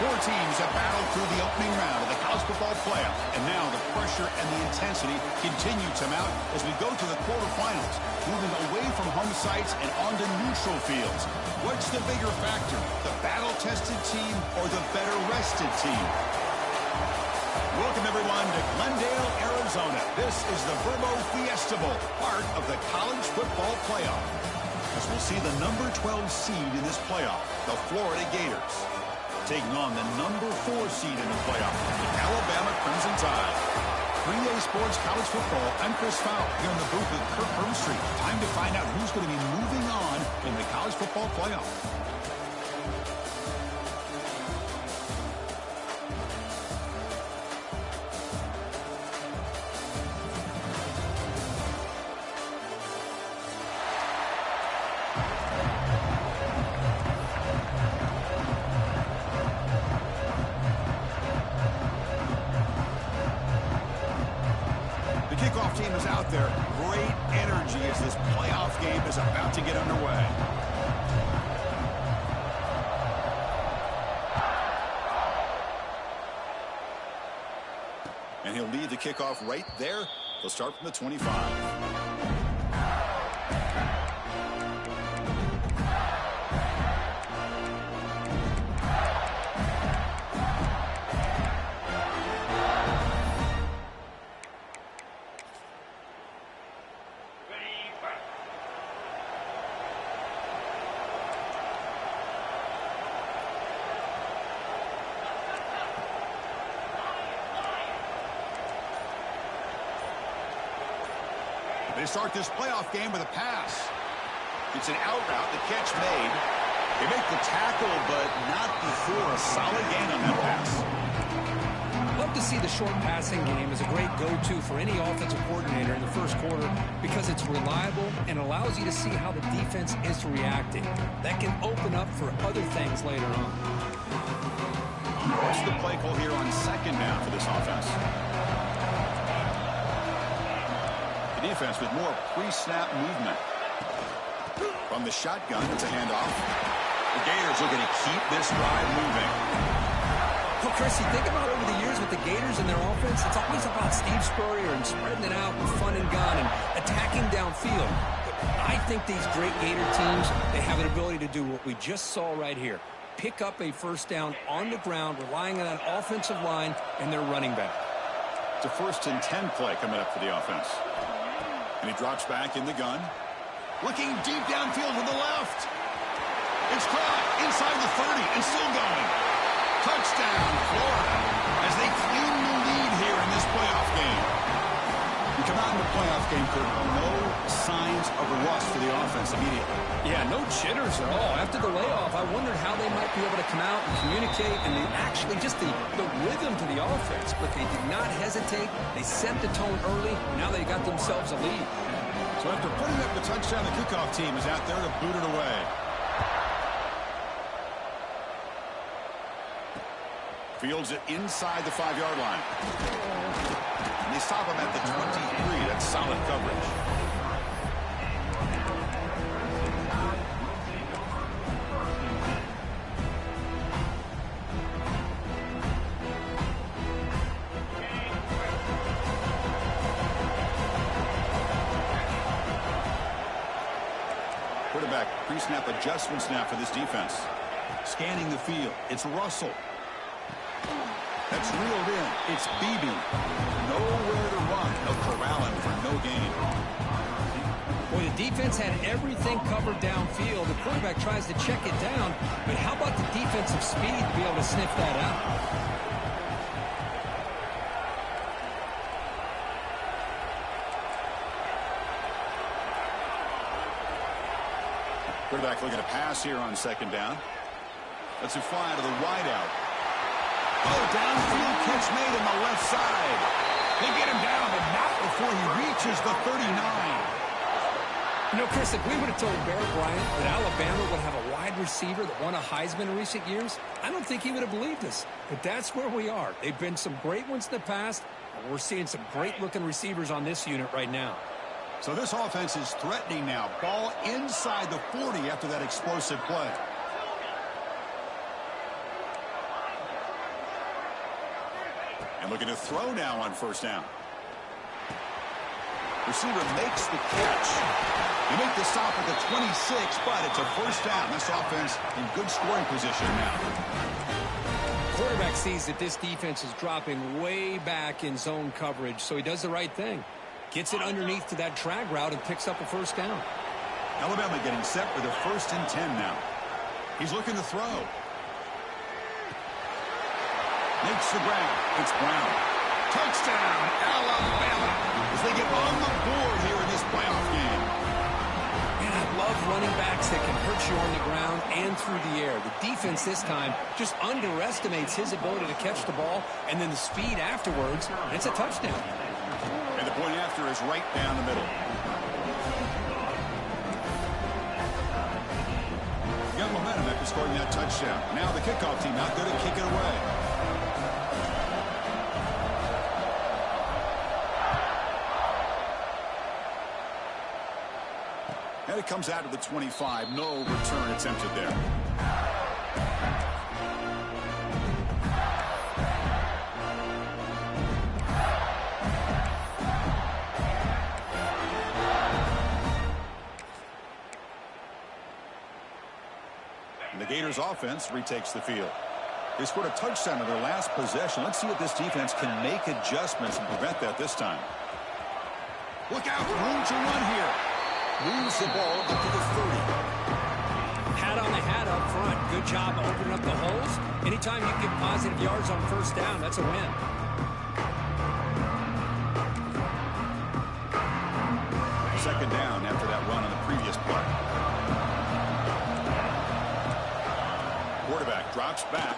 Four teams have battled through the opening round of the college football playoff, and now the pressure and the intensity continue to mount as we go to the quarterfinals, moving away from home sites and onto neutral fields. What's the bigger factor, the battle-tested team or the better-rested team? Welcome, everyone, to Glendale, Arizona. This is the Verbo Fiesta Bowl, part of the college football playoff. As we'll see the number 12 seed in this playoff, the Florida Gators, taking on the number 4 seed in the playoff, the Alabama Crimson Tide. 3A Sports College Football, I'm Chris Fowler, here in the booth with Kirk Hermstreet. Time to find out who's going to be moving on in the college football playoff. Kickoff team is out there. Great energy as this playoff game is about to get underway. And he'll lead the kickoff right there. He'll start from the 25. They start this playoff game with a pass. It's an out route, the catch made. They make the tackle, but not before a solid gain on that pass. Love to see the short passing game as a great go-to for any offensive coordinator in the first quarter because it's reliable and allows you to see how the defense is reacting. That can open up for other things later on. What's the play call here on second down for this offense? Defense with more pre-snap movement. From the shotgun, it's a handoff. The Gators looking to keep this drive moving. Well, Chris, you think about over the years with the Gators and their offense, it's always about Steve Spurrier and spreading it out with fun and gun and attacking downfield. But I think these great Gator teams, they have an ability to do what we just saw right here. Pick up a first down on the ground, relying on an offensive line and their running back. It's a 1st and 10 play coming up for the offense. And he drops back in the gun. Looking deep downfield to the left. It's caught inside the 30 and still going. Touchdown, Florida, as they claim the lead here in this playoff game. You come out in the playoff game, Kirk, no signs of rust for the offense immediately. Yeah, no jitters at all. After the layoff, I wondered how they might be able to come out and communicate and actually just the rhythm to the offense. But they did not hesitate. They set the tone early. Now they got themselves a lead. So after putting up the touchdown, the kickoff team is out there to boot it away. Fields it inside the 5-yard line. And they stop him at the 23. That's solid coverage. Quarterback pre-snap adjustment snap for this defense. Scanning the field. It's Russell. That's reeled in. It's Beebe. Nowhere to run. No corralling for no gain. Boy, the defense had everything covered downfield. The quarterback tries to check it down, but how about the defensive speed to be able to sniff that out? Quarterback looking to pass here on second down. Let's it fly to the wideout. Oh, downfield catch made on the left side. They get him down, but not before he reaches the 39. You know, Chris, if we would have told Barrett Bryant that Alabama would have a wide receiver that won a Heisman in recent years, I don't think he would have believed us. But that's where we are. They've been some great ones in the past, and we're seeing some great-looking receivers on this unit right now. So this offense is threatening now. Ball inside the 40 after that explosive play. And looking to throw now on first down. Receiver makes the catch. They make the stop at the 26, but it's a first down. This offense in good scoring position now. Quarterback sees that this defense is dropping way back in zone coverage, so he does the right thing. Gets it underneath to that drag route and picks up a first down. Alabama getting set for the 1st and 10 now. He's looking to throw. Makes the grab. It's Brown. Touchdown, Alabama, as they get on the board here in this playoff game. Man, I love running backs that can hurt you on the ground and through the air. The defense this time just underestimates his ability to catch the ball, and then the speed afterwards, and it's a touchdown. And the point after is right down the middle. Got momentum after scoring that touchdown. Now the kickoff team out there to kick it away. And it comes out of the 25. No return attempted there. And the Gators offense retakes the field. They scored a touchdown in their last possession. Let's see if this defense can make adjustments and prevent that this time. Look out, room to run here. Moves the ball up to the 30. Hat on the hat up front. Good job opening up the holes. Anytime you get positive yards on first down, that's a win. Second down after that run on the previous play. Quarterback drops back.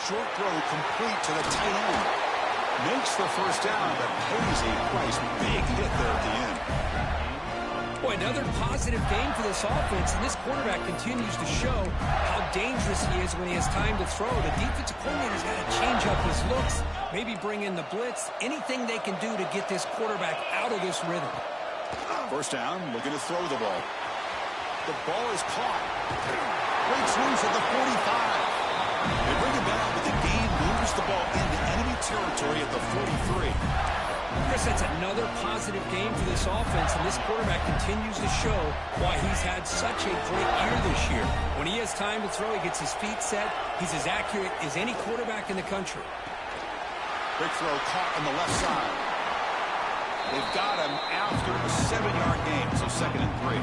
Short throw complete to the tight end. Makes the first down, but pays a price. Big hit there at the end. Boy, another positive game for this offense, and this quarterback continues to show how dangerous he is when he has time to throw. The defensive coordinator's got to change up his looks, maybe bring in the blitz, anything they can do to get this quarterback out of this rhythm. First down, looking to throw the ball. The ball is caught. Breaks loose at the 45. They bring it down, but the game moves the ball into enemy territory at the 43. Chris, that's another positive game for this offense, and this quarterback continues to show why he's had such a great year this year. When he has time to throw, he gets his feet set. He's as accurate as any quarterback in the country. Big throw caught on the left side. They've got him after a 7-yard gain, so 2nd and 3.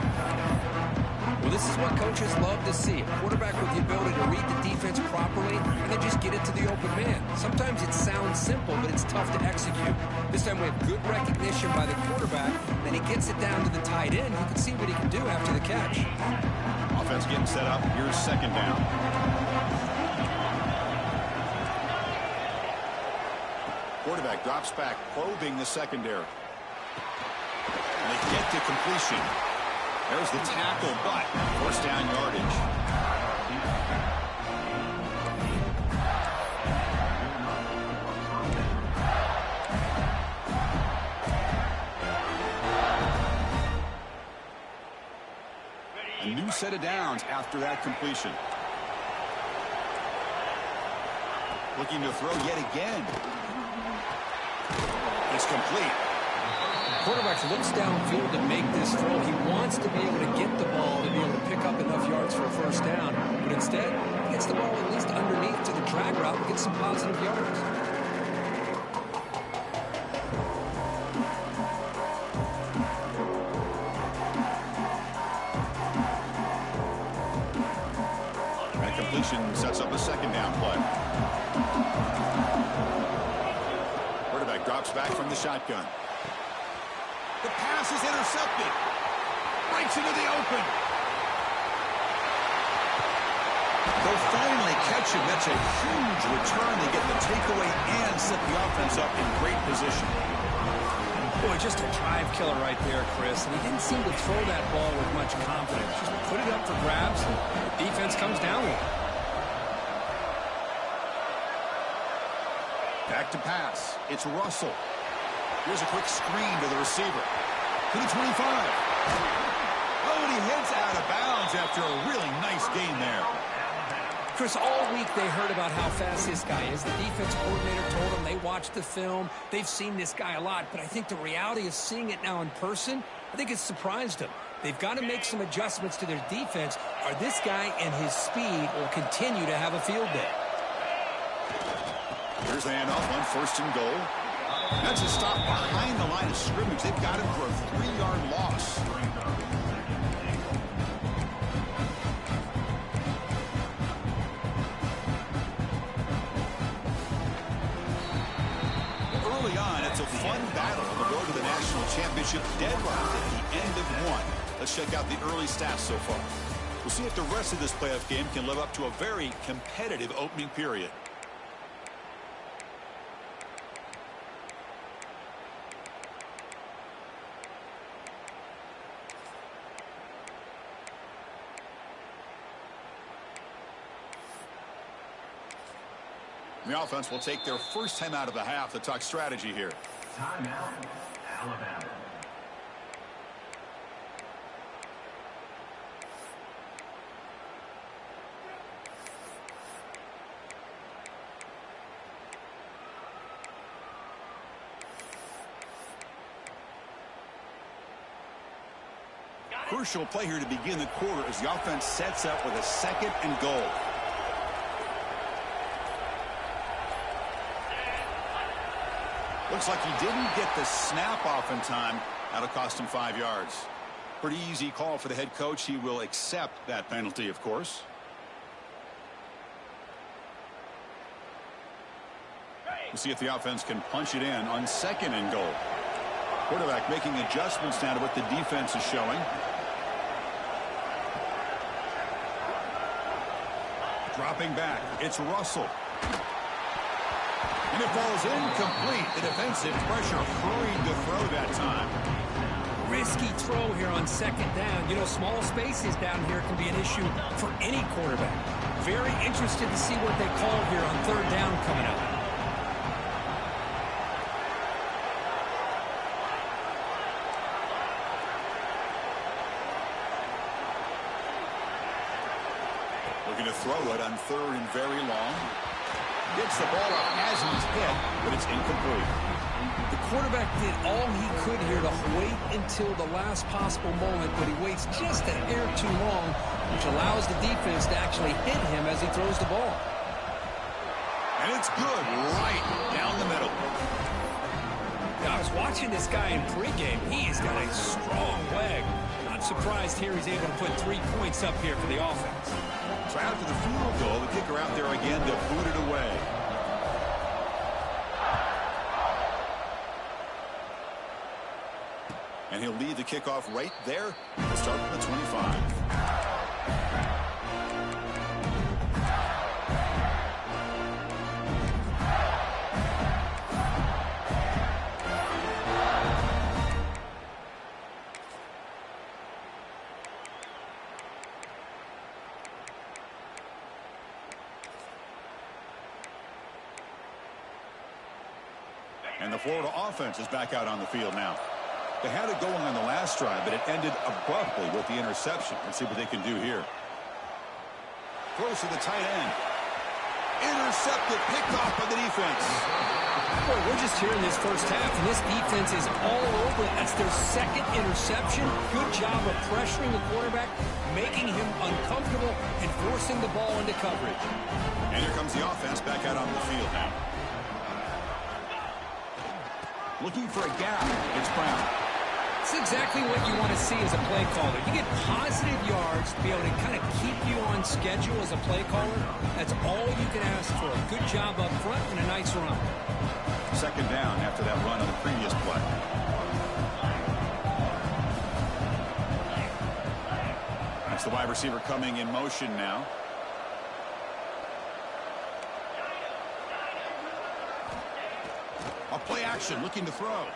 Well, this is what coaches love to see. A quarterback with the ability to read the defense properly and then just get it to the open man. Sometimes it sounds simple, but it's tough to execute. This time we have good recognition by the quarterback. Then he gets it down to the tight end. You can see what he can do after the catch. Offense getting set up. Here's second down. Quarterback drops back, probing the secondary. And they get to completion. There's the tackle, but first down yardage. A new set of downs after that completion. Looking to throw yet again. It's complete. Quarterback looks downfield to make this throw. He wants to be able to get the ball to be able to pick up enough yards for a first down. But instead, he gets the ball at least underneath to the drag route and gets some positive yards. That completion sets up a second down play. Quarterback drops back from the shotgun. The pass is intercepted. Breaks into the open. They'll finally catch him. That's a huge return. They get the takeaway and set the offense up in great position. Boy, just a drive killer right there, Chris. And he didn't seem to throw that ball with much confidence. Just put it up for grabs, and the defense comes down with it. Back to pass. It's Russell. Here's a quick screen to the receiver. To the 25. Oh, and he heads out of bounds after a really nice gain there. Chris, all week they heard about how fast this guy is. The defense coordinator told them they watched the film. They've seen this guy a lot, but I think the reality of seeing it now in person, I think it's surprised them. They've got to make some adjustments to their defense, or this guy and his speed will continue to have a field day. Here's the handoff on 1st and goal. That's a stop behind the line of scrimmage. They've got him for a 3-yard loss. Early on, it's a fun battle on the road to the national championship, deadlocked at the end of one. Let's check out the early stats so far. We'll see if the rest of this playoff game can live up to a very competitive opening period. The offense will take their first time out of the half to talk strategy here. Timeout, Alabama. Crucial play here to begin the quarter as the offense sets up with a 2nd and goal. Looks like he didn't get the snap off in time. That'll cost him 5 yards. Pretty easy call for the head coach. He will accept that penalty, of course. We'll see if the offense can punch it in on 2nd and goal. Quarterback making adjustments now to what the defense is showing. Dropping back, it's Russell. And it falls incomplete. The defensive pressure hurried to throw that time. Risky throw here on 2nd down. You know, small spaces down here can be an issue for any quarterback. Very interested to see what they call here on 3rd down coming up. Looking to throw it on 3rd and very long. Gets the ball up as he's hit, but it's incomplete. The quarterback did all he could here to wait until the last possible moment, but he waits just a hair too long, which allows the defense to actually hit him as he throws the ball. And it's good right down the middle. Now, I was watching this guy in pregame. He's got a strong leg. Not surprised here he's able to put 3 points up here for the offense. So after the field goal, the kicker out there again to boot it away. And he'll lead the kickoff right there. We'll start from the 25. And the Florida offense is back out on the field now. They had it going on the last drive, but it ended abruptly with the interception. Let's see what they can do here. Throws to the tight end. Intercepted, picked off by the defense. Boy, we're just here in this first half, and this defense is all over it. That's their 2nd interception. Good job of pressuring the quarterback, making him uncomfortable, and forcing the ball into coverage. And here comes the offense back out on the field now. Looking for a gap. It's Brown. It's exactly what you want to see as a play caller. You get positive yards to be able to kind of keep you on schedule as a play caller. That's all you can ask for. A good job up front and a nice run. 2nd down after that run on the previous play. That's the wide receiver coming in motion now. A play action, looking to throw.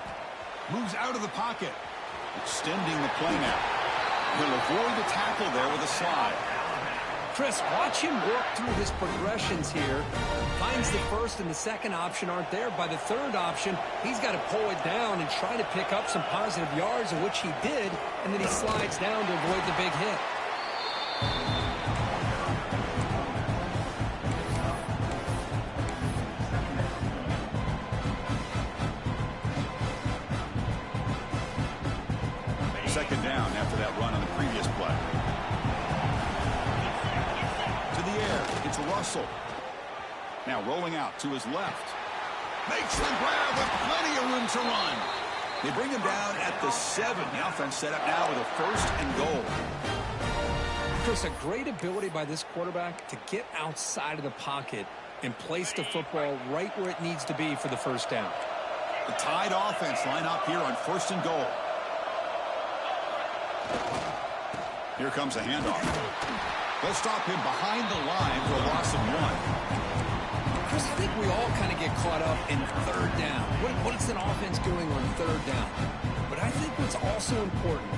Moves out of the pocket. Extending the play now. He'll avoid the tackle there with a slide. Chris, watch him work through his progressions here. Finds the 1st and the 2nd option aren't there. By the 3rd option, he's got to pull it down and try to pick up some positive yards, in which he did, and then he slides down to avoid the big hit. whistle. Now rolling out to his left. Makes the grab with plenty of room to run. They bring him down at the 7. The offense set up now with a 1st and goal. Chris, a great ability by this quarterback to get outside of the pocket and place the football right where it needs to be for the 1st down. The Tide offense line up here on 1st and goal. Here comes a handoff. They'll stop him behind the line for a loss of 1. Chris, I think we all kind of get caught up in 3rd down. What's an offense doing on 3rd down? But I think what's also important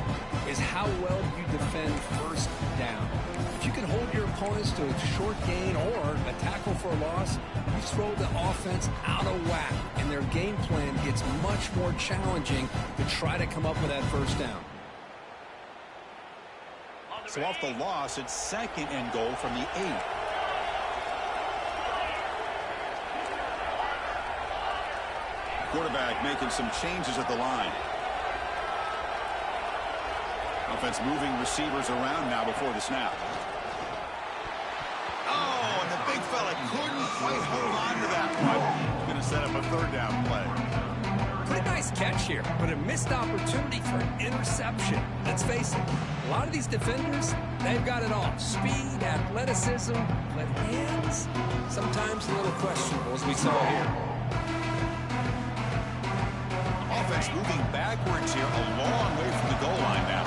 is how well you defend 1st down. If you can hold your opponents to a short gain or a tackle for a loss, you throw the offense out of whack, and their game plan gets much more challenging to try to come up with that 1st down. So off the loss, it's 2nd and goal from the 8. Quarterback making some changes at the line. Offense moving receivers around now before the snap. Oh, and the big fella couldn't quite hold on to that one. Going to set up a 3rd down play. Pretty nice catch here, but a missed opportunity for an interception. Let's face it, a lot of these defenders, they've got it all. Speed, athleticism, but hands, sometimes a little questionable, as we saw here. Offense moving backwards here, a long way from the goal line now.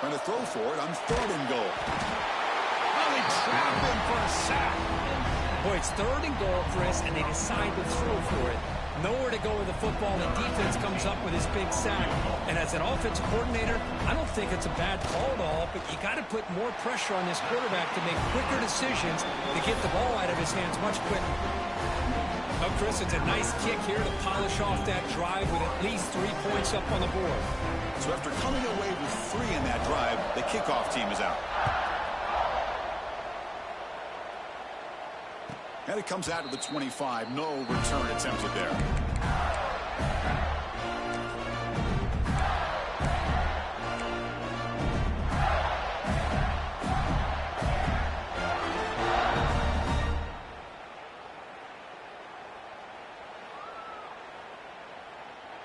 Trying to throw for it on 3rd and goal. They trap him for a sack. Boy, it's 3rd and goal, Chris, and they decide to throw for it. Nowhere to go with the football. The defense comes up with his big sack. And as an offensive coordinator, I don't think it's a bad call at all, but you got to put more pressure on this quarterback to make quicker decisions to get the ball out of his hands much quicker. Oh, Chris, it's a nice kick here to polish off that drive with at least 3 points up on the board. So after coming away with 3 in that drive, the kickoff team is out. And it comes out to the 25. No return attempted there.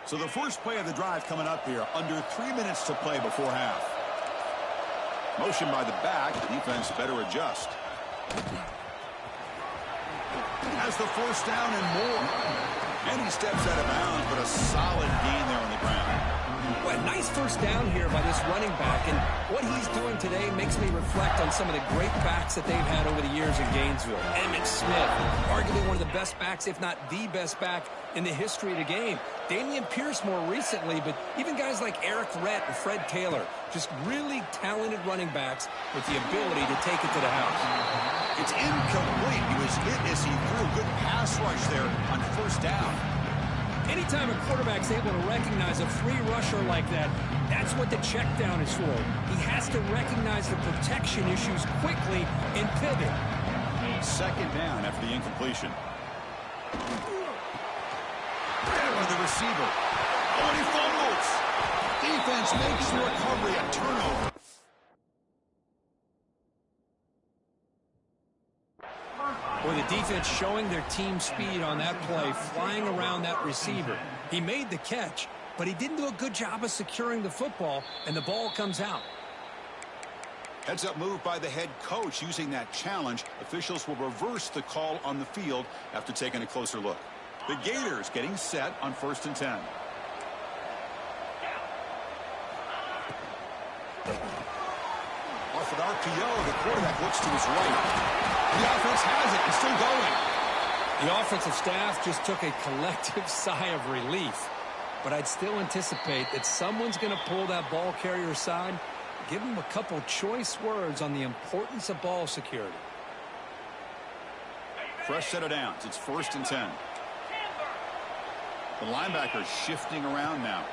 So the first play of the drive coming up here. Under 3 minutes to play before half. Motion by the back. The defense better adjust. Has the 1st down and more. And he steps out of bounds, but a solid gain there on the ground. Well, a nice 1st down here by this running back, and what he's doing today makes me reflect on some of the great backs that they've had over the years in Gainesville. Emmitt Smith, arguably one of the best backs, if not the best back in the history of the game. Damian Pierce more recently, but even guys like Eric Rhett and Fred Taylor, just really talented running backs with the ability to take it to the house. It's incomplete. He was hit as he threw a good pass rush there on 1st down. Anytime a quarterback's able to recognize a free rusher like that, that's what the check down is for. He has to recognize the protection issues quickly and pivot. 2nd down after the incompletion. There with the receiver. Oh, and he fumbles. Defense makes the recovery a turnover. Or the defense showing their team speed on that play, flying around that receiver. He made the catch, but he didn't do a good job of securing the football, and the ball comes out. Heads-up move by the head coach using that challenge. Officials will reverse the call on the field after taking a closer look. The Gators getting set on 1st and 10. Off an RPO, the quarterback looks to his right. The offense has it and still going. The offensive staff just took a collective sigh of relief. But I'd still anticipate that someone's going to pull that ball carrier aside, give him a couple choice words on the importance of ball security. Fresh set of downs. It's 1st and 10. The linebacker's shifting around now.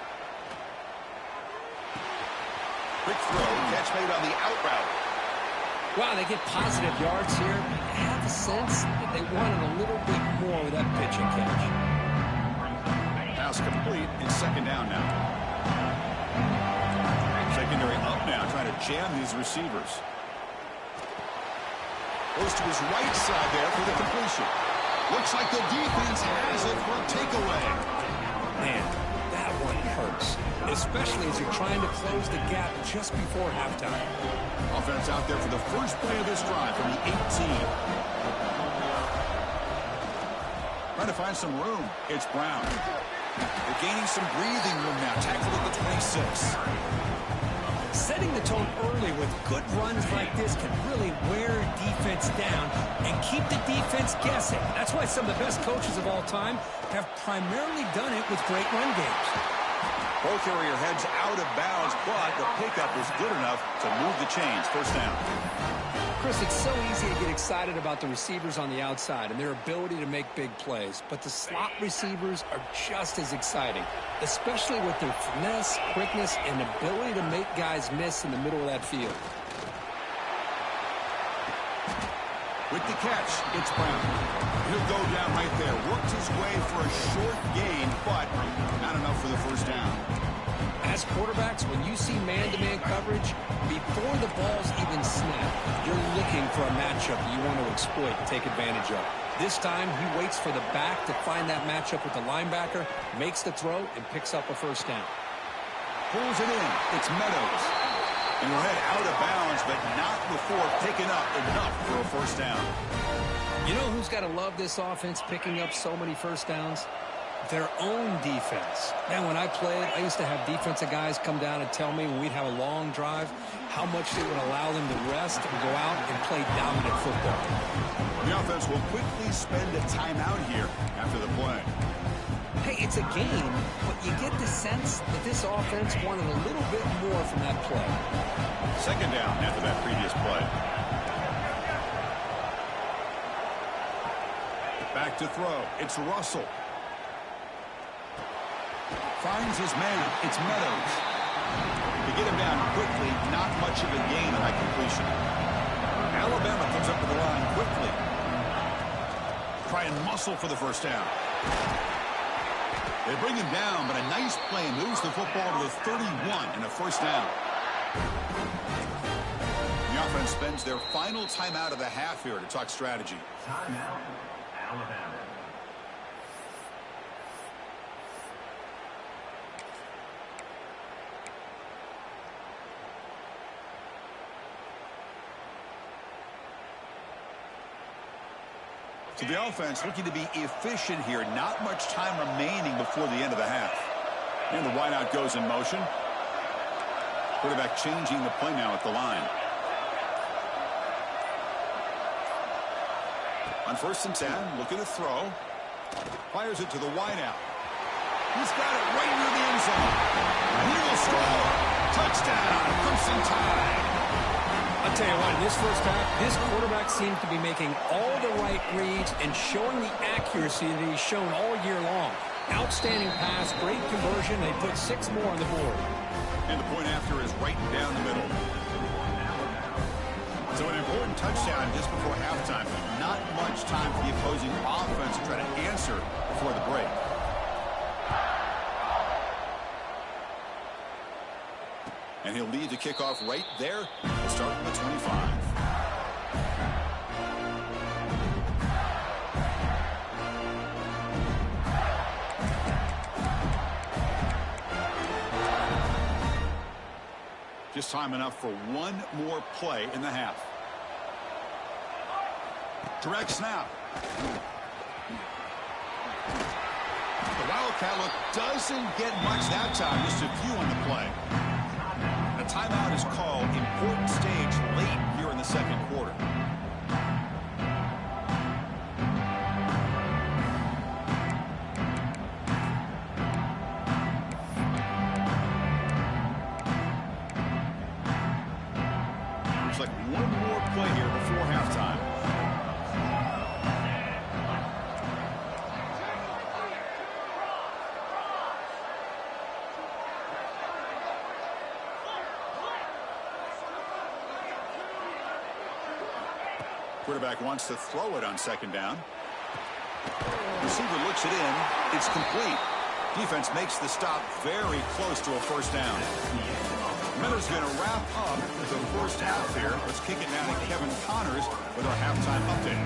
Quick throw, catch made on the out route. Wow, they get positive yards here. I have a sense that they wanted a little bit more with that pitch and catch. Pass complete. It's 2nd down now. 2nd Secondary up now, trying to jam these receivers. Goes to his right side there for the completion. Looks like the defense has it for a takeaway. Man, that one hurts, especially as you're trying to close the gap just before halftime. Offense out there for the first play of this drive from the 18. Trying to find some room. It's Brown. They're gaining some breathing room now. Tackled at the 26. Setting the tone early with good runs like this can really wear defense down and keep the defense guessing. That's why some of the best coaches of all time have primarily done it with great run games. Ball carrier heads out of bounds, but the pickup is good enough to move the chains. First down. Chris, it's so easy to get excited about the receivers on the outside and their ability to make big plays, but the slot receivers are just as exciting, especially with their finesse, quickness, and ability to make guys miss in the middle of that field. With the catch, it's Brown. He'll go down right there. Worked his way for a short gain, but not enough for the first down. As quarterbacks, when you see man-to-man coverage, before the ball's even snapped, you're looking for a matchup you want to exploit and take advantage of. This time, he waits for the back to find that matchup with the linebacker, makes the throw, and picks up a first down. Pulls it in. It's Meadows. And he'll head out of bounds, but not before picking up enough for a first down. You know who's got to love this offense picking up so many first downs? Their own defense. Man, when I played, I used to have defensive guys come down and tell me when we'd have a long drive how much it would allow them to rest and go out and play dominant football. The offense will quickly spend a timeout here after the play. Hey, it's a game, but you get the sense that this offense wanted a little bit more from that play. Second down after that previous play. Back to throw. It's Russell. Finds his man. It's Meadows. To get him down quickly, not much of a gain on that completion. Alabama comes up to the line quickly. Try and muscle for the first down. They bring him down, but a nice play moves the football to the 31 and a first down. The offense spends their final timeout of the half here to talk strategy. Timeout, Alabama. So the offense looking to be efficient here. Not much time remaining before the end of the half. And the wideout goes in motion. Quarterback changing the play now at the line. On 1st and 10, looking to throw. Fires it to the wideout. He's got it right near the end zone. And he will score. Touchdown, Crimson Tide. I'll tell you what, in this first half, this quarterback seems to be making all the right reads and showing the accuracy that he's shown all year long. Outstanding pass, great conversion. They put 6 more on the board. And the point after is right down the middle. So an important touchdown just before halftime. Not much time for the opposing offense to try to answer before the break. And he'll lead the kickoff right there. We'll start from the 25. Just time enough for one more play in the half. Direct snap. The Wildcat look doesn't get much that time. Just a few on the play. A timeout is called. Important stage late here in the second quarter. Looks like one more play here before halftime. Quarterback wants to throw it on 2nd down. Receiver looks it in. It's complete. Defense makes the stop very close to a first down. Miller's going to wrap up the first half here. Let's kick it down to Kevin Connors with our halftime update.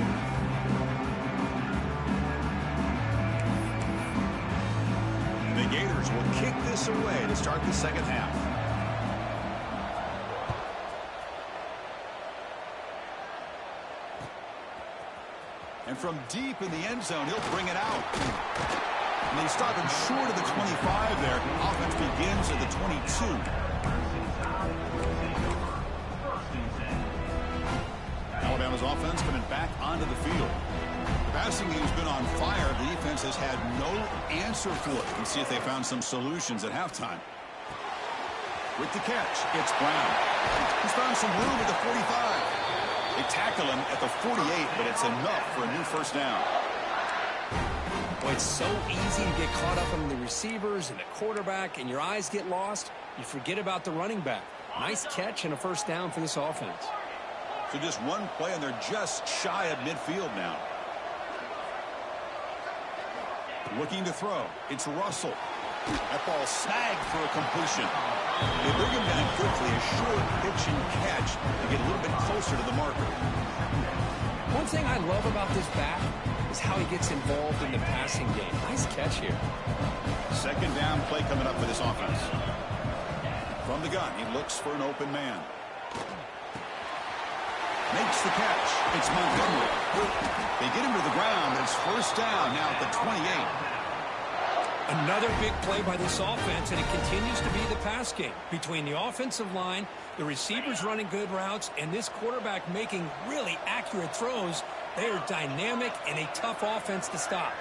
The Gators will kick this away to start the second half. And from deep in the end zone, he'll bring it out. And they stop him short of the 25 there. Offense begins at the 22. Alabama's offense coming back onto the field. The passing game's been on fire. The defense has had no answer for it. Let's see if they found some solutions at halftime. With the catch, it's Brown. He's found some room at the 45. They tackle him at the 48, but it's enough for a new first down. Boy, it's so easy to get caught up on the receivers and the quarterback, and your eyes get lost. You forget about the running back. Nice catch and a first down for this offense. So just one play, and they're just shy of midfield now. Looking to throw. It's Russell. That ball snagged for a completion. They bring him down quickly. A short pitch and catch to get a little bit closer to the marker. One thing I love about this back is how he gets involved in the passing game. Nice catch here. Second down play coming up for this offense. From the gun, he looks for an open man. Makes the catch. It's Montgomery. They get him to the ground, but it's first down now at the 28. Another big play by this offense, and it continues to be the pass game. Between the offensive line, the receivers running good routes, and this quarterback making really accurate throws, they are dynamic and a tough offense to stop.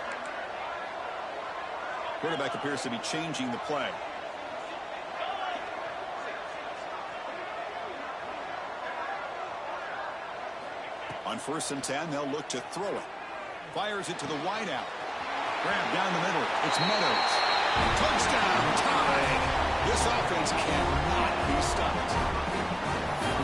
Quarterback appears to be changing the play. On 1st and 10, they'll look to throw it. Fires it to the wideout. Grab down the middle. It's Meadows. Touchdown, tied. This offense cannot be stopped.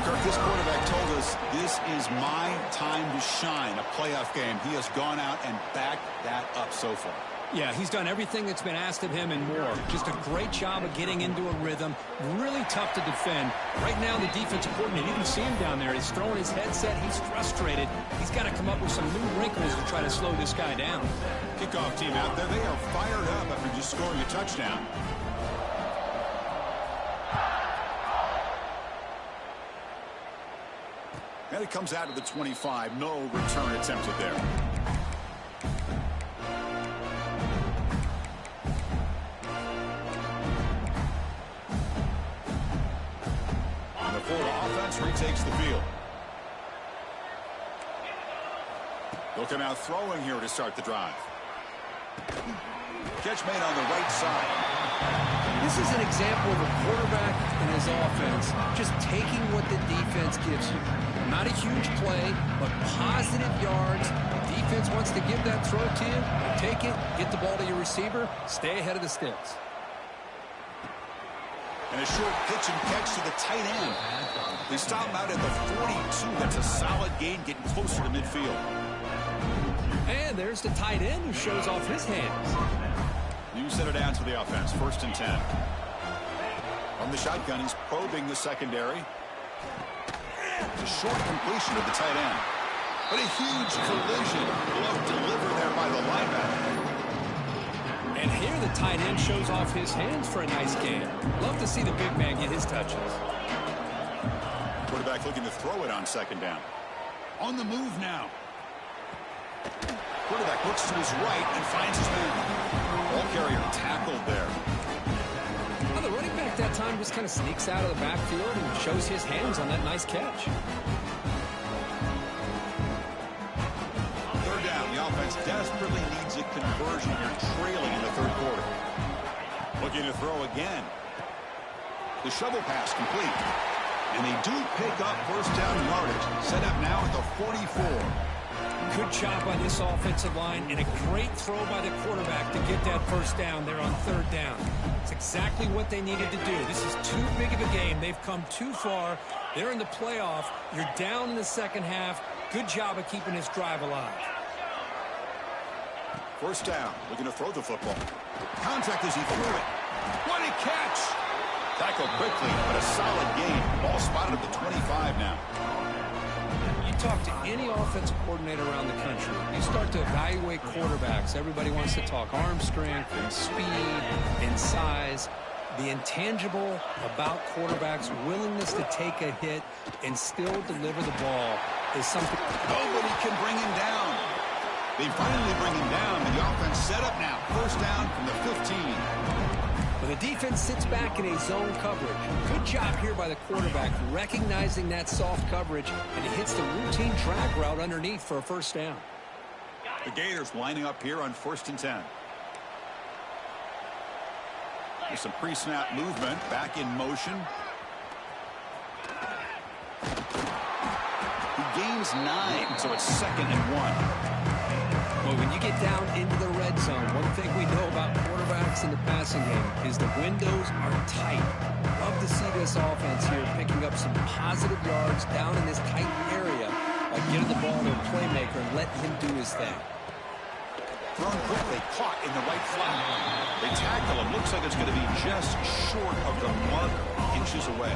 Kirk, this quarterback told us this is my time to shine, a playoff game. He has gone out and backed that up so far. Yeah, he's done everything that's been asked of him and more. Just a great job of getting into a rhythm. Really tough to defend. Right now, the defensive coordinator, you can see him down there. He's throwing his headset. He's frustrated. He's got to come up with some new wrinkles to try to slow this guy down. Kickoff team out there. They are fired up after just scoring a touchdown. And it comes out of the 25. No return attempted there. Retakes the field. They'll come out throwing here to start the drive. Catch made on the right side. This is an example of a quarterback and his offense just taking what the defense gives you. Not a huge play, but positive yards. The defense wants to give that throw to you. Take it, get the ball to your receiver, stay ahead of the sticks. And a short pitch and catch to the tight end. They stop him out at the 42. That's a solid gain, getting closer to midfield. And there's the tight end who shows off his hands. You set it down to the offense. 1st and 10. From the shotgun, he's probing the secondary. It's a short completion of the tight end. But a huge collision. Glove delivered there by the linebacker. And here the tight end shows off his hands for a nice gain. Love to see the big man get his touches. Quarterback looking to throw it on 2nd down. On the move now. Quarterback looks to his right and finds his man. Ball carrier tackled there. Well, the running back that time just kind of sneaks out of the backfield and shows his hands on that nice catch. 3rd down. The offense desperately needs a conversion here, trailing in the 3rd quarter. Looking to throw again. The shovel pass complete. And they do pick up 1st down yardage. Set up now at the 44. Good job by this offensive line and a great throw by the quarterback to get that 1st down there on 3rd down. It's exactly what they needed to do. This is too big of a game. They've come too far. They're in the playoff. You're down in the 2nd half. Good job of keeping this drive alive. 1st down. Looking to throw the football. Contact as he threw it. What a catch! Tackle quickly, but a solid gain. Ball spotted at the 25 now. You talk to any offensive coordinator around the country, you start to evaluate quarterbacks. Everybody wants to talk arm strength and speed and size. The intangible about quarterbacks' willingness to take a hit and still deliver the ball is something. Nobody can bring him down. They finally bring him down, and the offense set up now. First down from the 15. Well, the defense sits back in a zone coverage. Good job here by the quarterback recognizing that soft coverage, and he hits the routine drag route underneath for a first down. The Gators lining up here on 1st and 10. There's some pre-snap movement, back in motion. He gains 9, so it's 2nd and 1. Well, when you get down into the red zone, one thing we know about quarterbacks in the passing game is the windows are tight. Love to see this offense here picking up some positive yards down in this tight area by getting the ball to a playmaker and letting him do his thing. Thrown quickly, caught in the right flat. They tackle him. Looks like it's going to be just short of the marker, inches away.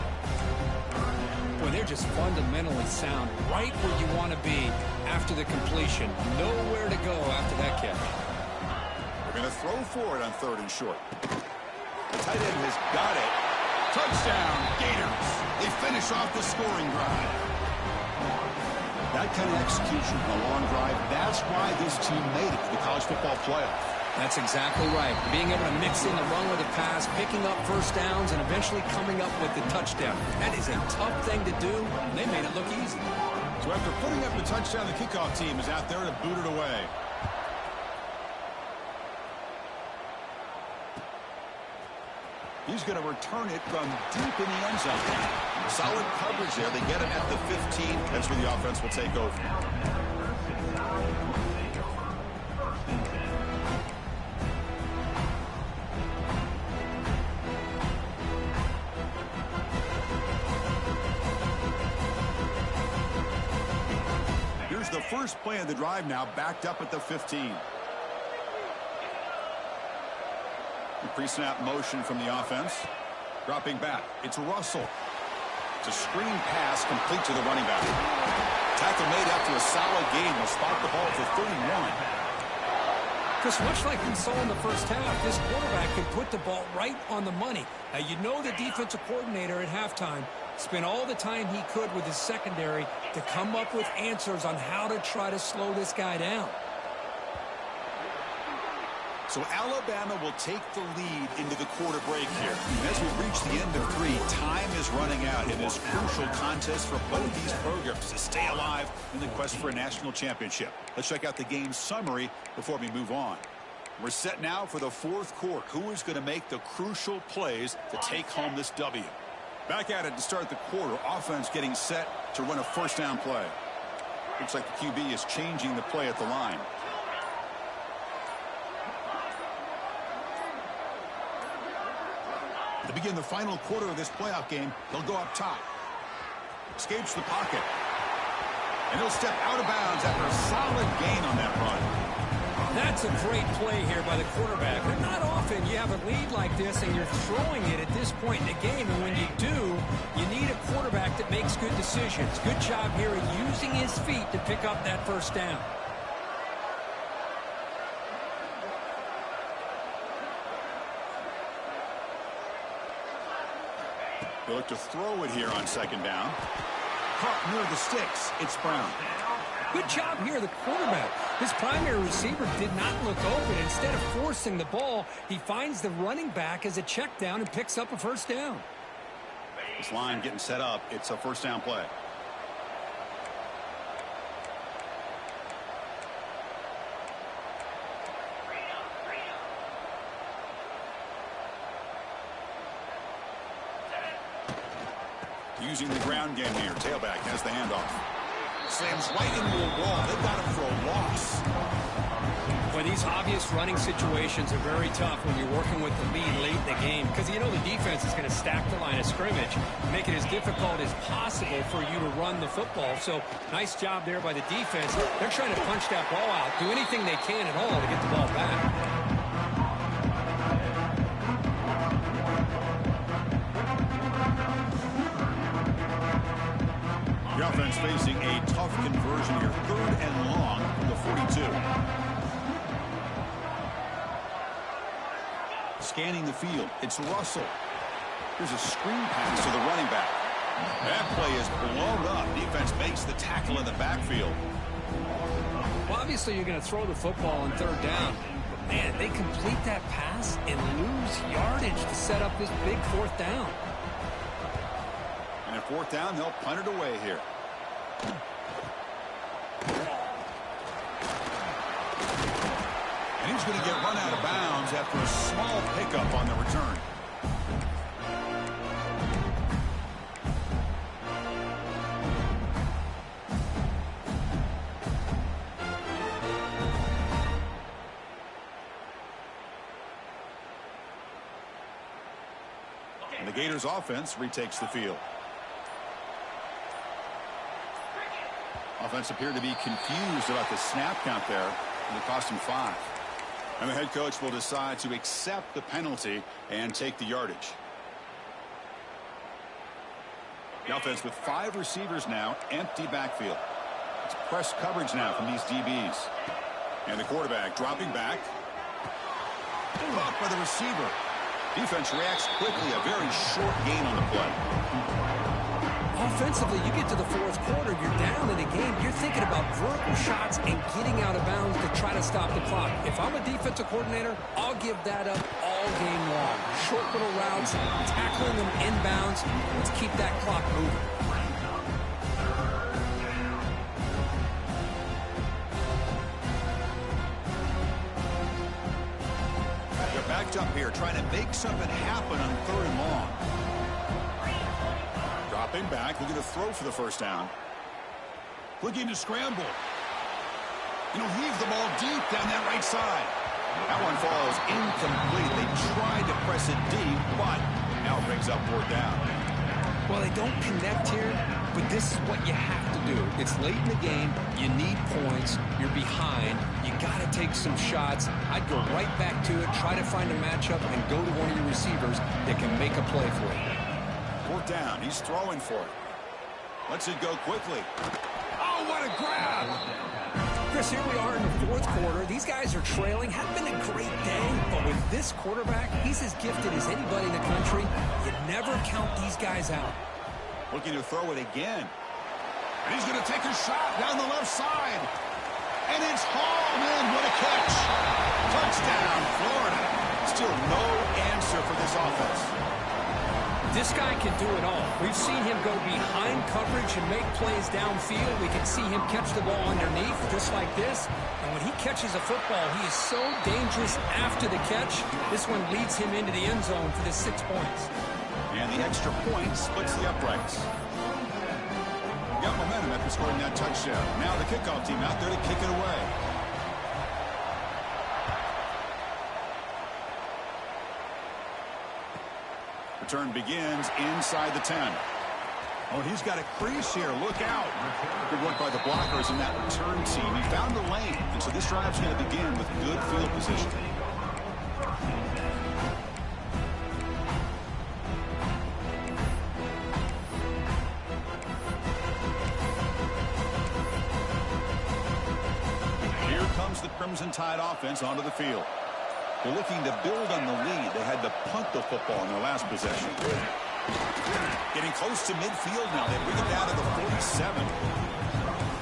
Boy, they're just fundamentally sound, right where you want to be after the completion. Nowhere to go after that catch. They're going to throw for it on 3rd and short. The tight end has got it. Touchdown, Gators. They finish off the scoring drive. That kind of execution on a long drive, that's why this team made it to the college football playoff. That's exactly right. Being able to mix in the run with the pass, picking up first downs, and eventually coming up with the touchdown. That is a tough thing to do, and they made it look easy. So after putting up the touchdown, the kickoff team is out there to boot it away. He's going to return it from deep in the end zone. Solid coverage there. They get him at the 15. That's where the offense will take over. Here's the first play of the drive now, backed up at the 15. Pre-snap motion from the offense. Dropping back. It's Russell. It's a screen pass complete to the running back. Tackle made after a solid gain. Will spot the ball for 31. Because much like we saw in the first half, this quarterback can put the ball right on the money. Now, you know the defensive coordinator at halftime spent all the time he could with his secondary to come up with answers on how to try to slow this guy down. So Alabama will take the lead into the quarter break here. And as we reach the end of 3, time is running out in this crucial contest for both these programs to stay alive in the quest for a national championship. Let's check out the game summary before we move on. We're set now for the 4th quarter. Who is going to make the crucial plays to take home this W? Back at it to start the quarter. Offense getting set to run a first down play. Looks like the QB is changing the play at the line. To begin the final quarter of this playoff game, they'll go up top. Escapes the pocket. And he'll step out of bounds after a solid gain on that run. That's a great play here by the quarterback. But not often you have a lead like this and you're throwing it at this point in the game. And when you do, you need a quarterback that makes good decisions. Good job here in using his feet to pick up that first down. They look to throw it here on 2nd down. Caught near the sticks. It's Brown. Good job here, the quarterback. His primary receiver did not look open. Instead of forcing the ball, he finds the running back as a check down and picks up a first down. This line getting set up. It's a first down play. Using the ground game here. Tailback has the handoff. Slams right into a wall. They've got him for a loss. Well, these obvious running situations are very tough when you're working with the lead late in the game because you know the defense is going to stack the line of scrimmage, make it as difficult as possible for you to run the football. So nice job there by the defense. They're trying to punch that ball out, do anything they can at all to get the ball back. off conversion here. 3rd and long from the 42. Scanning the field. It's Russell. Here's a screen pass to the running back. That play is blown up. Defense makes the tackle in the backfield. Well, obviously you're going to throw the football on 3rd down. But, man, they complete that pass and lose yardage to set up this big 4th down. And at 4th down, they'll punt it away here. And he's going to get run out of bounds after a small pickup on the return. And the Gators offense retakes the field. Offense appeared to be confused about the snap count there, and it cost him 5. And the head coach will decide to accept the penalty and take the yardage. The offense with 5 receivers now, empty backfield. It's press coverage now from these DBs. And the quarterback dropping back. Caught by the receiver. Defense reacts quickly, a very short gain on the play. Offensively, you get to the 4th quarter, you're down in a game. You're thinking about vertical shots and getting out of bounds to try to stop the clock. If I'm a defensive coordinator, I'll give that up all game long. Short little routes, tackling them inbounds. Let's keep that clock moving. They're backed up here, trying to make something happen on 3rd and long. Dropping back, looking to throw for the 1st down. Looking to scramble. And he'll heave the ball deep down that right side. That one falls incomplete. They tried to press it deep, but now it brings up 4th down. Well, they don't connect here, but this is what you have to do. It's late in the game. You need points. You're behind. You got to take some shots. I'd go right back to it, try to find a matchup, and go to one of your receivers that can make a play for you. 4th down. He's throwing for it. Lets it go quickly. Oh, what a grab! Chris, here we are in the 4th quarter. These guys are trailing. Hadn't been a great day, but with this quarterback, he's as gifted as anybody in the country. You never count these guys out. Looking to throw it again. And he's going to take a shot down the left side. And it's hauled in. What a catch. Touchdown, Florida. Still no answer for this offense. This guy can do it all. We've seen him go behind coverage and make plays downfield. We can see him catch the ball underneath, just like this. And when he catches a football, he is so dangerous after the catch. This one leads him into the end zone for the 6 points. And the extra point splits the uprights. Got momentum after scoring that touchdown. Now the kickoff team out there to kick it away. Return begins inside the 10. Oh, he's got a crease here. Look out. Good work by the blockers in that return team. He found the lane, and so this drive's going to begin with good field position. Here comes the Crimson Tide offense onto the field. They're looking to build on the lead. They had to punt the football in their last possession. Getting close to midfield now. They bring it down to the 47.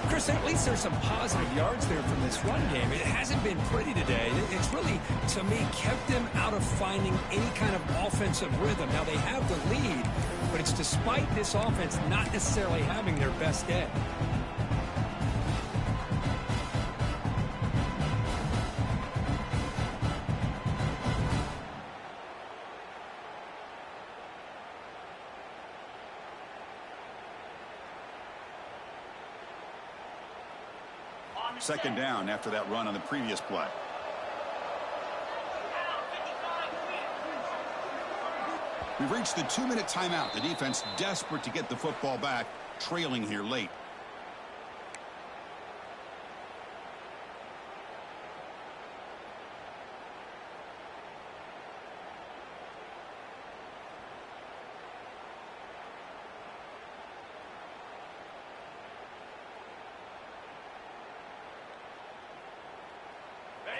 Chris, at least there's some positive yards there from this run game. It hasn't been pretty today. It's really, to me, kept them out of finding any kind of offensive rhythm. Now, they have the lead, but it's despite this offense not necessarily having their best day. Second down after that run on the previous play. We've reached the 2-minute timeout. The defense desperate to get the football back, trailing here late.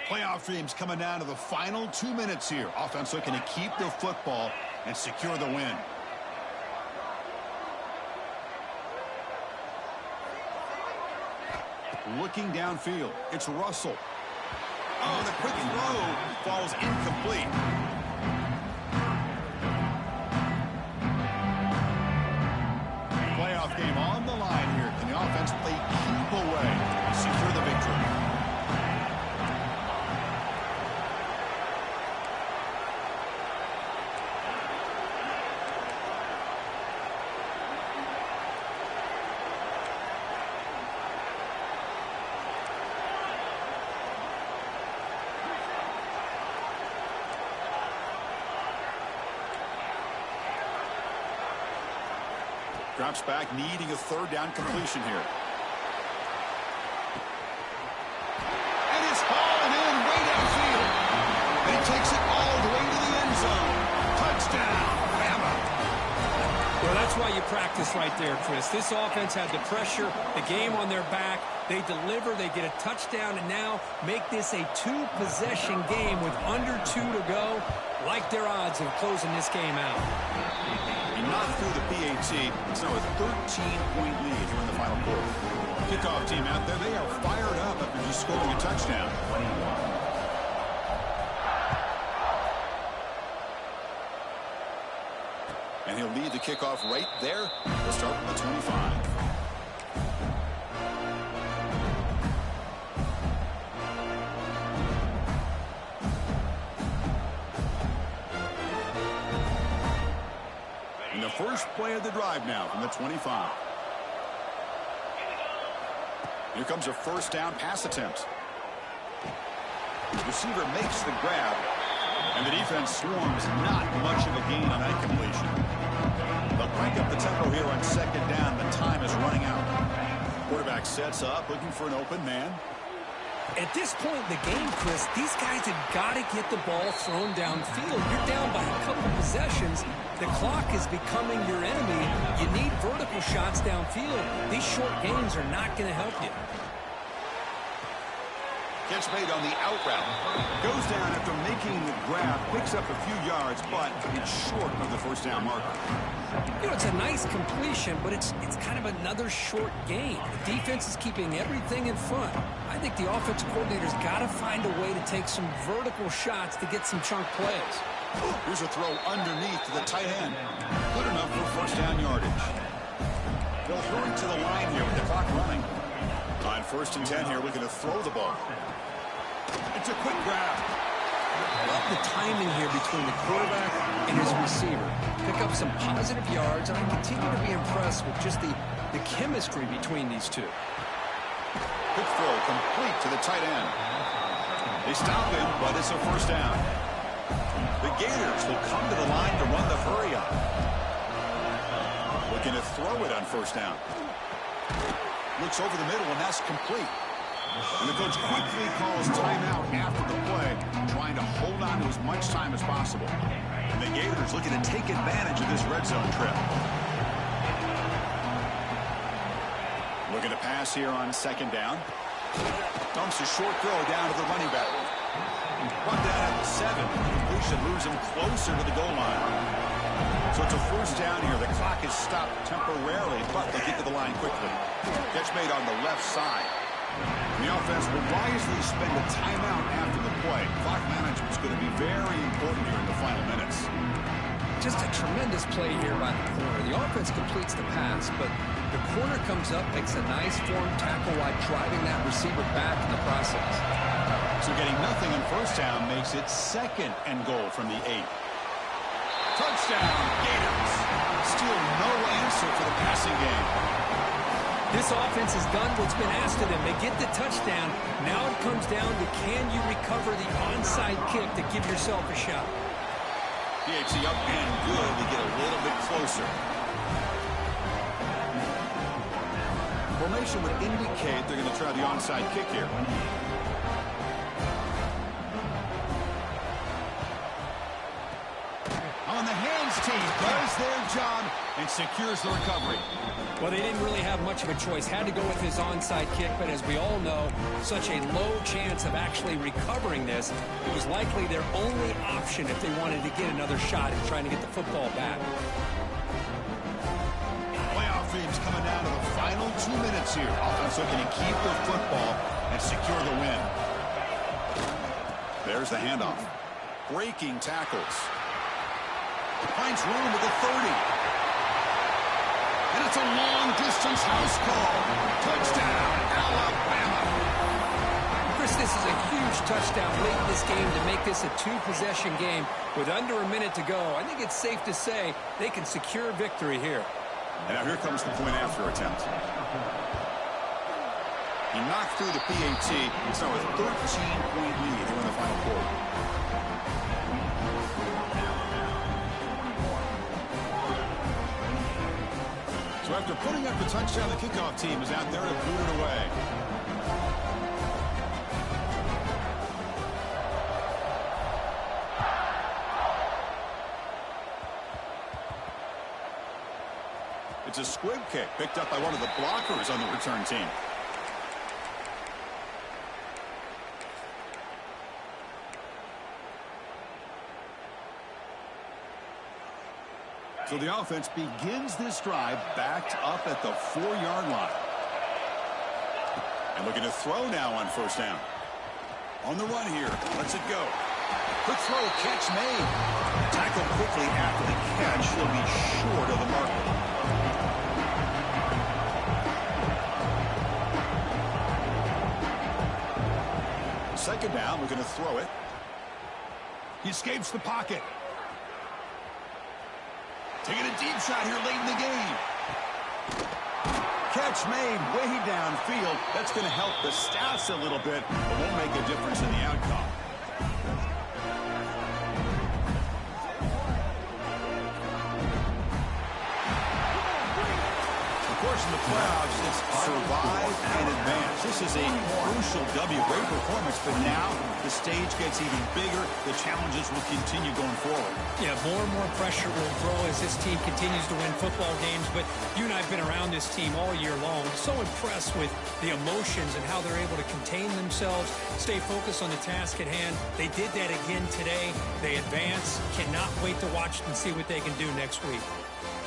Playoff dreams coming down to the final 2 minutes here. Offense looking to keep the football and secure the win. Looking downfield, it's Russell. Oh, the quick throw falls incomplete. Playoff game on the line here. Can the offense play keep away and secure the victory? Drops back, needing a third down completion here. And it's hauling in way downfield. And he takes it all the way to the end zone. Touchdown, Bama. Well, that's why you practice right there, Chris. This offense had the pressure, the game on their back. They deliver, they get a touchdown, and now make this a two-possession game with under 2 to go. Like their odds of closing this game out. Not through the PAT. It's now a 13-point lead here in the final quarter. Kickoff team out there, they are fired up after just scoring a touchdown. And he'll lead the kickoff right there. We'll start from the 25. First play of the drive now from the 25. Here comes a first down pass attempt. The receiver makes the grab, and the defense swarms. Not much of a gain on that completion. They'll crank up the tempo here on second down. The time is running out. Quarterback sets up, looking for an open man. At this point in the game, Chris, these guys have got to get the ball thrown downfield. You're down by a couple possessions. The clock is becoming your enemy. You need vertical shots downfield. These short gains are not going to help you. Catch made on the out route. Goes down after making the grab. Picks up a few yards, but it's short of the first down marker. You know, it's a nice completion, but it's kind of another short gain. The defense is keeping everything in front. I think the offensive coordinator's got to find a way to take some vertical shots to get some chunk plays. Here's a throw underneath to the tight end. Good enough for first down yardage. They'll hurry to the line here with the clock running. On 1st and 10 here, looking to throw the ball. It's a quick grab. Love the timing here between the quarterback and his receiver. Pick up some positive yards, and I continue to be impressed with just the chemistry between these two. Quick throw complete to the tight end. They stop him, but it's a first down. The Gators will come to the line to run the hurry up. Looking to throw it on first down. Looks over the middle, and that's complete. And the coach quickly calls timeout after the play, trying to hold on to as much time as possible. And the Gators looking to take advantage of this red zone trip. Looking to pass here on second down. Dumps a short throw down to the running back. Brought down at the 7. Completion moves him closer to the goal line. So it's a first down here. The clock is stopped temporarily, but they get to the line quickly. Catch made on the left side. And the offense will wisely spend a timeout after the play. Clock management is going to be very important here in the final minutes. Just a tremendous play here by the corner. The offense completes the pass, but the corner comes up, makes a nice form tackle while driving that receiver back in the process. So getting nothing on first down makes it 2nd and goal from the 8. Touchdown, Gators. Still no answer for the passing game. This offense has done what's been asked of them. They get the touchdown. Now it comes down to, can you recover the onside kick to give yourself a shot? PAT up and good to get a little bit closer. Formation would indicate they're going to try the onside kick here. On the hands team does their job and secures the recovery. Well, they didn't really have much of a choice. Had to go with his onside kick, but as we all know, such a low chance of actually recovering this. It was likely their only option if they wanted to get another shot at trying to get the football back. Playoff dreams coming down to the final 2 minutes here. Offense looking to keep the football and secure the win. There's the handoff. Breaking tackles. Finds room at the 30. And it's a long-distance house call. Touchdown, Alabama. Chris, this is a huge touchdown late in this game to make this a two-possession game with under a minute to go. I think it's safe to say they can secure victory here. And now here comes the point after attempt. He knocked through the PAT. It's now a 13-point lead here in the final quarter. So after putting up the touchdown, the kickoff team is out there to boot it away. It's a squib kick picked up by one of the blockers on the return team. So the offense begins this drive backed up at the 4-yard line. And looking to throw now on first down. On the run here. Let's it go. Quick throw, catch made. Tackled quickly after the catch. He'll be short of the marker. Second down, we're going to throw it. He escapes the pocket. Taking a deep shot here late in the game. Catch made way downfield. That's going to help the stats a little bit, but won't make a difference in the outcome. Of course, in the playoffs, it's survive and advance. This is a crucial W. Great performance, but now the stage gets even bigger. The challenges will continue going forward. Yeah, more and more pressure will grow as this team continues to win football games. But you and I have been around this team all year long. So impressed with the emotions and how they're able to contain themselves, stay focused on the task at hand. They did that again today. They advance. Cannot wait to watch and see what they can do next week.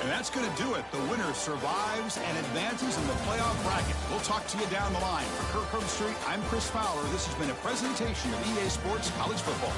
And that's going to do it. The winner survives and advances in the playoff bracket. We'll talk to you down the line. For Kirk Herbstreit, I'm Chris Fowler. This has been a presentation of EA Sports College Football.